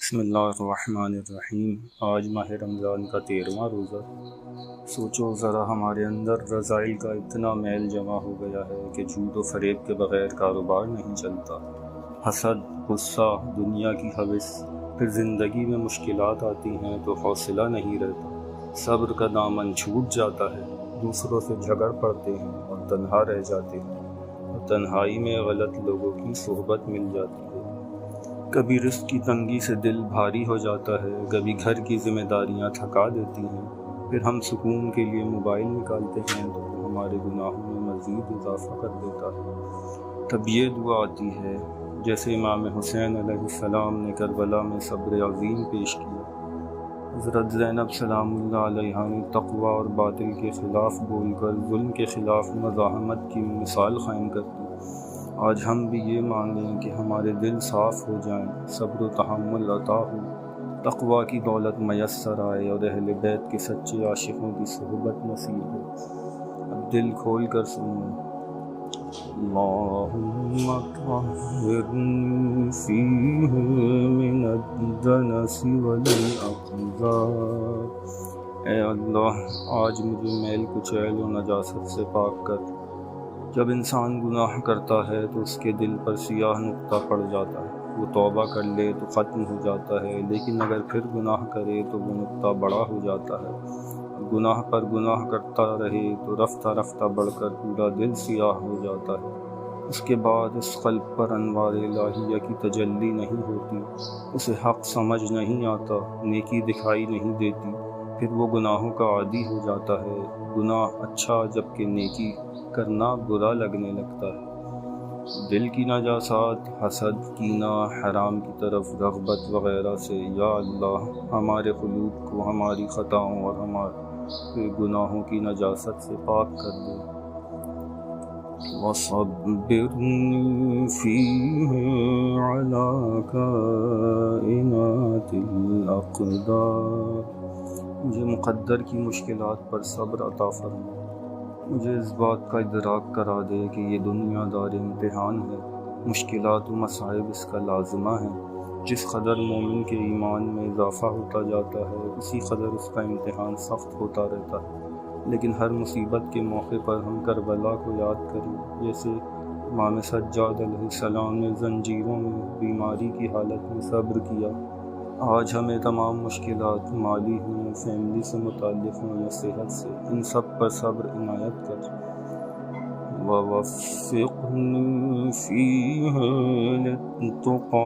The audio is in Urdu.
بسم اللہ الرحمن الرحیم۔ آج ماہ رمضان کا 13واں روزہ۔ سوچو ذرا، ہمارے اندر رذائل کا اتنا میل جمع ہو گیا ہے کہ جھوٹ و فریب کے بغیر کاروبار نہیں چلتا۔ حسد، غصہ، دنیا کی ہوس، پھر زندگی میں مشکلات آتی ہیں تو حوصلہ نہیں رہتا، صبر کا دامن چھوٹ جاتا ہے، دوسروں سے جھگڑ پڑتے ہیں اور تنہا رہ جاتے ہیں، اور تنہائی میں غلط لوگوں کی صحبت مل جاتی ہے۔ کبھی رزق کی تنگی سے دل بھاری ہو جاتا ہے، کبھی گھر کی ذمہ داریاں تھکا دیتی ہیں، پھر ہم سکون کے لیے موبائل نکالتے ہیں تو وہ ہمارے گناہوں میں مزید اضافہ کر دیتا ہے۔ تب یہ دعا آتی ہے جیسے امام حسین علیہ السلام نے کربلا میں صبر عظیم پیش کیا۔ حضرت زینب سلام اللہ علیہا نے تقوی اور باطل کے خلاف بول کر ظلم کے خلاف مزاحمت کی مثال قائم کر دی۔ آج ہم بھی یہ مانگیں کہ ہمارے دل صاف ہو جائیں، صبر و تحمل عطا ہو، تقوی کی دولت میسر آئے اور اہل بیت کے سچے عاشقوں کی صحبت نصیب ہو۔ اب دل کھول کر سنیں۔ اللہم طہرنی فیہ من الدنس والاقذار۔ اے اللہ، آج مجھے میل کچیل و نجاست سے پاک کر۔ جب انسان گناہ کرتا ہے تو اس کے دل پر سیاہ نقطہ پڑ جاتا ہے، وہ توبہ کر لے تو ختم ہو جاتا ہے، لیکن اگر پھر گناہ کرے تو وہ نقطہ بڑا ہو جاتا ہے، گناہ پر گناہ کرتا رہے تو رفتہ رفتہ بڑھ کر پورا دل سیاہ ہو جاتا ہے۔ اس کے بعد اس قلب پر انوار الہیہ کی تجلی نہیں ہوتی، اسے حق سمجھ نہیں آتا، نیکی دکھائی نہیں دیتی، پھر وہ گناہوں کا عادی ہو جاتا ہے۔ گناہ اچھا جبکہ نیکی کرنا برا لگنے لگتا ہے۔ دل کی نجاسات، حسد، کینہ، حرام کی طرف رغبت وغیرہ سے یا اللہ ہمارے قلوب کو ہماری خطاؤں اور ہمارے گناہوں کی نجاست سے پاک کر دے۔ وَصَبِّرْنِی فِیہ عَلَىٰ کَائِنَاتِ الْأَقْدَارِ۔ مجھے مقدر کی مشکلات پر صبر عطا فرما، مجھے اس بات کا ادراک کرا دے کہ یہ دنیا دار امتحان ہے، مشکلات و مصائب اس کا لازمہ ہے۔ جس قدر مومن کے ایمان میں اضافہ ہوتا جاتا ہے، اسی قدر اس کا امتحان سخت ہوتا رہتا ہے۔ لیکن ہر مصیبت کے موقع پر ہم کربلا کو یاد کریں، جیسے امام سجاد علیہ السلام نے زنجیروں میں بیماری کی حالت میں صبر کیا۔ آج ہمیں تمام مشکلات، مالی ہوں، فیملی سے متعلق ہوں یا صحت سے، ان سب پر صبر عنایت کر۔ وَوَفِّقْنِی فِیہ لِلتُّقَىٰ